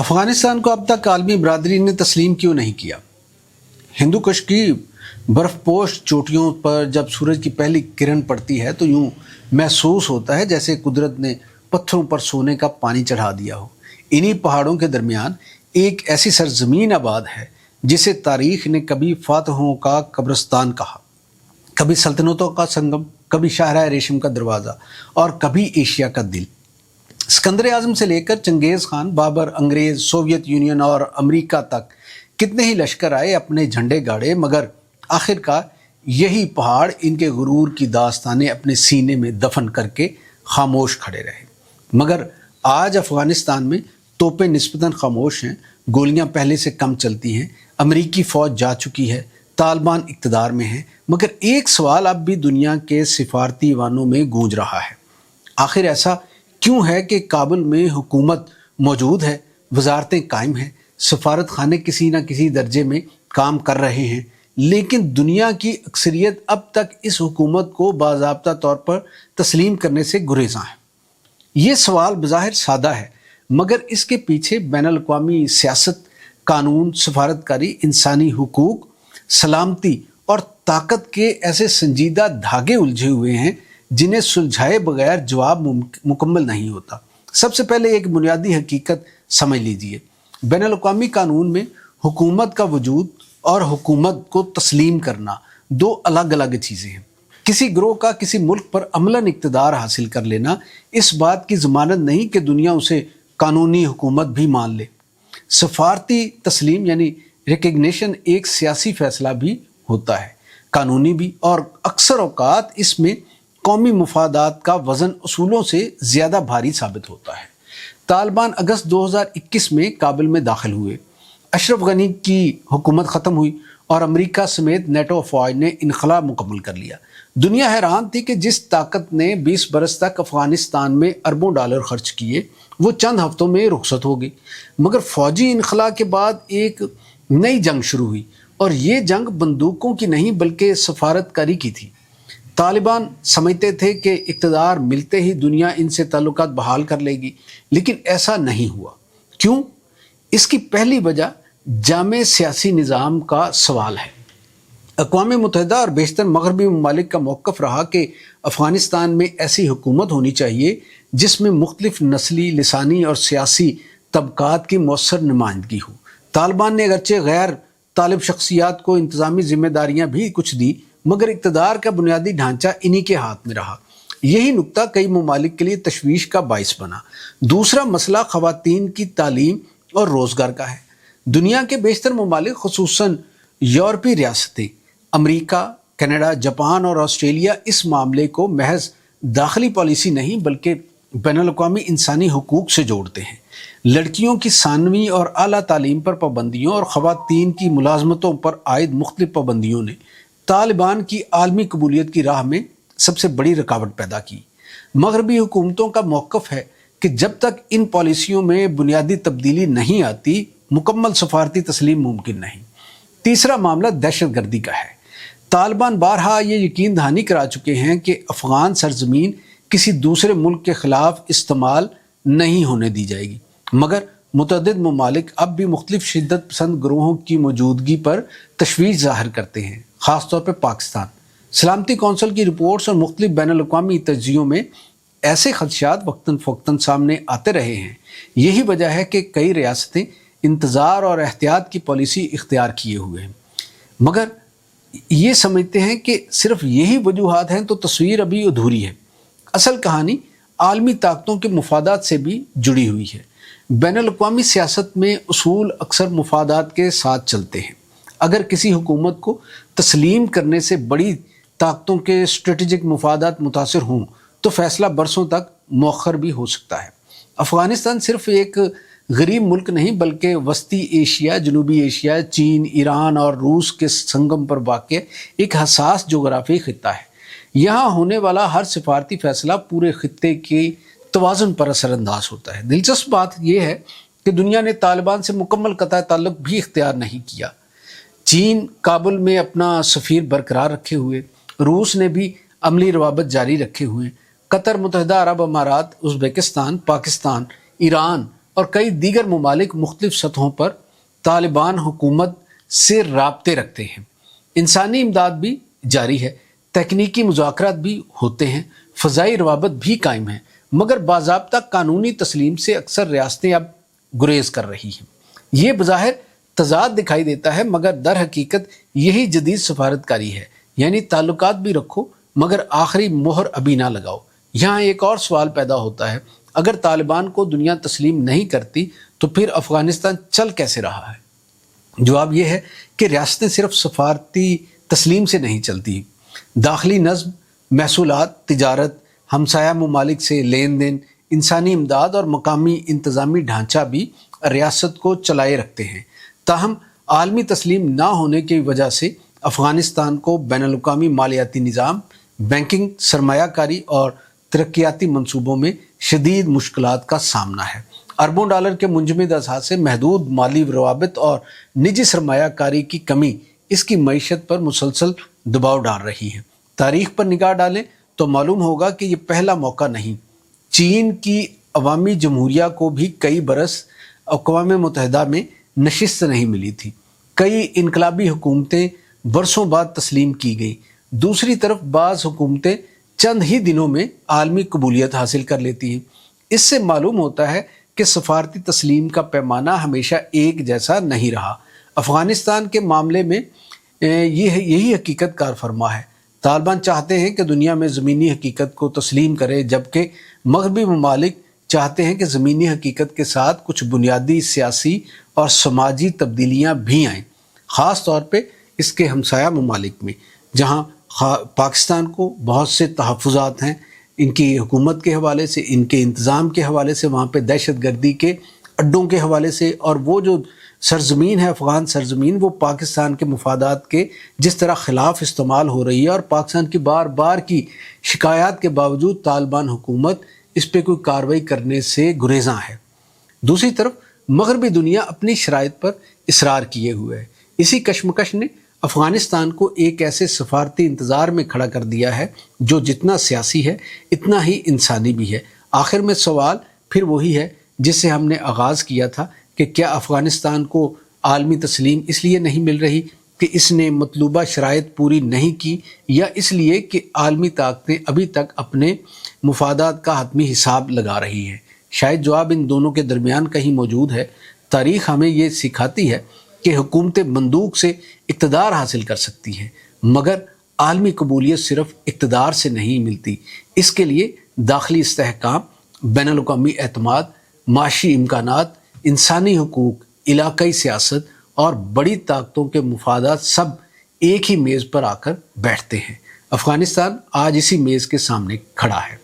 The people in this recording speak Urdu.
افغانستان کو اب تک عالمی برادری نے تسلیم کیوں نہیں کیا؟ ہندو کش کی برف پوش چوٹیوں پر جب سورج کی پہلی کرن پڑتی ہے تو یوں محسوس ہوتا ہے جیسے قدرت نے پتھروں پر سونے کا پانی چڑھا دیا ہو۔ انہی پہاڑوں کے درمیان ایک ایسی سرزمین آباد ہے جسے تاریخ نے کبھی فاتحوں کا قبرستان کہا، کبھی سلطنتوں کا سنگم، کبھی شاہراہ ریشم کا دروازہ اور کبھی ایشیا کا دل۔ اسکندر اعظم سے لے کر چنگیز خان، بابر، انگریز، سوویت یونین اور امریکہ تک کتنے ہی لشکر آئے، اپنے جھنڈے گاڑے، مگر آخر کار یہی پہاڑ ان کے غرور کی داستانیں اپنے سینے میں دفن کر کے خاموش کھڑے رہے۔ مگر آج افغانستان میں توپیں نسبتاً خاموش ہیں، گولیاں پہلے سے کم چلتی ہیں، امریکی فوج جا چکی ہے، طالبان اقتدار میں ہیں، مگر ایک سوال اب بھی دنیا کے سفارتی ایوانوں میں گونج رہا ہے۔ آخر ایسا کیوں ہے کہ کابل میں حکومت موجود ہے، وزارتیں قائم ہیں، سفارت خانے کسی نہ کسی درجے میں کام کر رہے ہیں، لیکن دنیا کی اکثریت اب تک اس حکومت کو باضابطہ طور پر تسلیم کرنے سے گریزاں ہے؟ یہ سوال بظاہر سادہ ہے، مگر اس کے پیچھے بین الاقوامی سیاست، قانون، سفارتکاری، انسانی حقوق، سلامتی اور طاقت کے ایسے سنجیدہ دھاگے الجھے ہوئے ہیں جنہیں سلجھائے بغیر جواب مکمل نہیں ہوتا۔ سب سے پہلے ایک بنیادی حقیقت سمجھ لیجئے، بین الاقوامی قانون میں حکومت کا وجود اور حکومت کو تسلیم کرنا دو الگ الگ چیزیں ہیں۔ کسی گروہ کا کسی ملک پر عملاً اقتدار حاصل کر لینا اس بات کی ضمانت نہیں کہ دنیا اسے قانونی حکومت بھی مان لے۔ سفارتی تسلیم یعنی ریکگنیشن ایک سیاسی فیصلہ بھی ہوتا ہے، قانونی بھی، اور اکثر اوقات اس میں قومی مفادات کا وزن اصولوں سے زیادہ بھاری ثابت ہوتا ہے۔ طالبان اگست 2021 میں کابل میں داخل ہوئے، اشرف غنی کی حکومت ختم ہوئی اور امریکہ سمیت نیٹو افواج نے انخلا مکمل کر لیا۔ دنیا حیران تھی کہ جس طاقت نے 20 برس تک افغانستان میں اربوں ڈالر خرچ کیے وہ چند ہفتوں میں رخصت ہو گئی، مگر فوجی انخلا کے بعد ایک نئی جنگ شروع ہوئی، اور یہ جنگ بندوقوں کی نہیں بلکہ سفارتکاری کی تھی۔ طالبان سمجھتے تھے کہ اقتدار ملتے ہی دنیا ان سے تعلقات بحال کر لے گی، لیکن ایسا نہیں ہوا۔ کیوں؟ اس کی پہلی وجہ جامع سیاسی نظام کا سوال ہے۔ اقوام متحدہ اور بیشتر مغربی ممالک کا موقف رہا کہ افغانستان میں ایسی حکومت ہونی چاہیے جس میں مختلف نسلی، لسانی اور سیاسی طبقات کی مؤثر نمائندگی ہو۔ طالبان نے اگرچہ غیر طالب شخصیات کو انتظامی ذمہ داریاں بھی کچھ دی، مگر اقتدار کا بنیادی ڈھانچہ انہی کے ہاتھ میں رہا۔ یہی نکتہ کئی ممالک کے لیے تشویش کا باعث بنا۔ دوسرا مسئلہ خواتین کی تعلیم اور روزگار کا ہے۔ دنیا کے بیشتر ممالک، خصوصاً یورپی ریاستیں، امریکہ، کینیڈا، جاپان اور آسٹریلیا اس معاملے کو محض داخلی پالیسی نہیں بلکہ بین الاقوامی انسانی حقوق سے جوڑتے ہیں۔ لڑکیوں کی ثانوی اور اعلیٰ تعلیم پر پابندیوں اور خواتین کی ملازمتوں پر عائد مختلف پابندیوں نے طالبان کی عالمی قبولیت کی راہ میں سب سے بڑی رکاوٹ پیدا کی۔ مغربی حکومتوں کا موقف ہے کہ جب تک ان پالیسیوں میں بنیادی تبدیلی نہیں آتی، مکمل سفارتی تسلیم ممکن نہیں۔ تیسرا معاملہ دہشت گردی کا ہے۔ طالبان بارہا یہ یقین دہانی کرا چکے ہیں کہ افغان سرزمین کسی دوسرے ملک کے خلاف استعمال نہیں ہونے دی جائے گی، مگر متعدد ممالک اب بھی مختلف شدت پسند گروہوں کی موجودگی پر تشویش ظاہر کرتے ہیں، خاص طور پر پاکستان۔ سلامتی کونسل کی رپورٹس اور مختلف بین الاقوامی تجزیوں میں ایسے خدشات وقتاً فوقتاً سامنے آتے رہے ہیں۔ یہی وجہ ہے کہ کئی ریاستیں انتظار اور احتیاط کی پالیسی اختیار کیے ہوئے ہیں، مگر یہ سمجھتے ہیں کہ صرف یہی وجوہات ہیں تو تصویر ابھی ادھوری ہے۔ اصل کہانی عالمی طاقتوں کے مفادات سے بھی جڑی ہوئی ہے۔ بین الاقوامی سیاست میں اصول اکثر مفادات کے ساتھ چلتے ہیں۔ اگر کسی حکومت کو تسلیم کرنے سے بڑی طاقتوں کے اسٹریٹجک مفادات متاثر ہوں تو فیصلہ برسوں تک مؤخر بھی ہو سکتا ہے۔ افغانستان صرف ایک غریب ملک نہیں بلکہ وسطی ایشیا، جنوبی ایشیا، چین، ایران اور روس کے سنگم پر واقع ایک حساس جغرافیائی خطہ ہے۔ یہاں ہونے والا ہر سفارتی فیصلہ پورے خطے کے توازن پر اثر انداز ہوتا ہے۔ دلچسپ بات یہ ہے کہ دنیا نے طالبان سے مکمل قطع تعلق بھی اختیار نہیں کیا۔ چین کابل میں اپنا سفیر برقرار رکھے ہوئے، روس نے بھی عملی روابط جاری رکھے ہوئے، قطر، متحدہ عرب امارات، ازبکستان، پاکستان، ایران اور کئی دیگر ممالک مختلف سطحوں پر طالبان حکومت سے رابطے رکھتے ہیں۔ انسانی امداد بھی جاری ہے، تکنیکی مذاکرات بھی ہوتے ہیں، فضائی روابط بھی قائم ہیں، مگر باضابطہ قانونی تسلیم سے اکثر ریاستیں اب گریز کر رہی ہیں۔ یہ بظاہر تضاد دکھائی دیتا ہے، مگر در حقیقت یہی جدید سفارتکاری ہے، یعنی تعلقات بھی رکھو مگر آخری مہر ابھی نہ لگاؤ۔ یہاں ایک اور سوال پیدا ہوتا ہے، اگر طالبان کو دنیا تسلیم نہیں کرتی تو پھر افغانستان چل کیسے رہا ہے؟ جواب یہ ہے کہ ریاستیں صرف سفارتی تسلیم سے نہیں چلتی، داخلی نظم، محصولات، تجارت، ہمسایہ ممالک سے لین دین، انسانی امداد اور مقامی انتظامی ڈھانچہ بھی ریاست کو چلائے رکھتے ہیں۔ تاہم عالمی تسلیم نہ ہونے کی وجہ سے افغانستان کو بین الاقوامی مالیاتی نظام، بینکنگ، سرمایہ کاری اور ترقیاتی منصوبوں میں شدید مشکلات کا سامنا ہے۔ اربوں ڈالر کے منجمد اثاثے، محدود مالی روابط اور نجی سرمایہ کاری کی کمی اس کی معیشت پر مسلسل دباؤ ڈال رہی ہے۔ تاریخ پر نگاہ ڈالیں تو معلوم ہوگا کہ یہ پہلا موقع نہیں۔ چین کی عوامی جمہوریہ کو بھی کئی برس اقوام متحدہ میں نشست نہیں ملی تھی، کئی انقلابی حکومتیں برسوں بعد تسلیم کی گئی۔ دوسری طرف بعض حکومتیں چند ہی دنوں میں عالمی قبولیت حاصل کر لیتی ہیں۔ اس سے معلوم ہوتا ہے کہ سفارتی تسلیم کا پیمانہ ہمیشہ ایک جیسا نہیں رہا۔ افغانستان کے معاملے میں یہی حقیقت کار فرما ہے۔ طالبان چاہتے ہیں کہ دنیا میں زمینی حقیقت کو تسلیم کرے، جبکہ مغربی ممالک چاہتے ہیں کہ زمینی حقیقت کے ساتھ کچھ بنیادی سیاسی اور سماجی تبدیلیاں بھی آئیں، خاص طور پہ اس کے ہمسایہ ممالک میں، جہاں پاکستان کو بہت سے تحفظات ہیں ان کی حکومت کے حوالے سے، ان کے انتظام کے حوالے سے، وہاں پہ دہشت گردی کے اڈوں کے حوالے سے، اور وہ جو سرزمین ہے افغان سرزمین، وہ پاکستان کے مفادات کے جس طرح خلاف استعمال ہو رہی ہے، اور پاکستان کی بار بار کی شکایات کے باوجود طالبان حکومت اس پہ کوئی کارروائی کرنے سے گریزاں ہے۔ دوسری طرف مغربی دنیا اپنی شرائط پر اصرار کیے ہوئے ہے۔ اسی کشمکش نے افغانستان کو ایک ایسے سفارتی انتظار میں کھڑا کر دیا ہے جو جتنا سیاسی ہے اتنا ہی انسانی بھی ہے۔ آخر میں سوال پھر وہی ہے جس سے ہم نے آغاز کیا تھا کہ کیا افغانستان کو عالمی تسلیم اس لیے نہیں مل رہی کہ اس نے مطلوبہ شرائط پوری نہیں کی، یا اس لیے کہ عالمی طاقتیں ابھی تک اپنے مفادات کا حتمی حساب لگا رہی ہیں؟ شاید جواب ان دونوں کے درمیان کہیں موجود ہے۔ تاریخ ہمیں یہ سکھاتی ہے کہ حکومتیں بندوق سے اقتدار حاصل کر سکتی ہیں، مگر عالمی قبولیت صرف اقتدار سے نہیں ملتی۔ اس کے لیے داخلی استحکام، بین الاقوامی اعتماد، معاشی امکانات، انسانی حقوق، علاقائی سیاست اور بڑی طاقتوں کے مفادات سب ایک ہی میز پر آ کر بیٹھتے ہیں۔ افغانستان آج اسی میز کے سامنے کھڑا ہے۔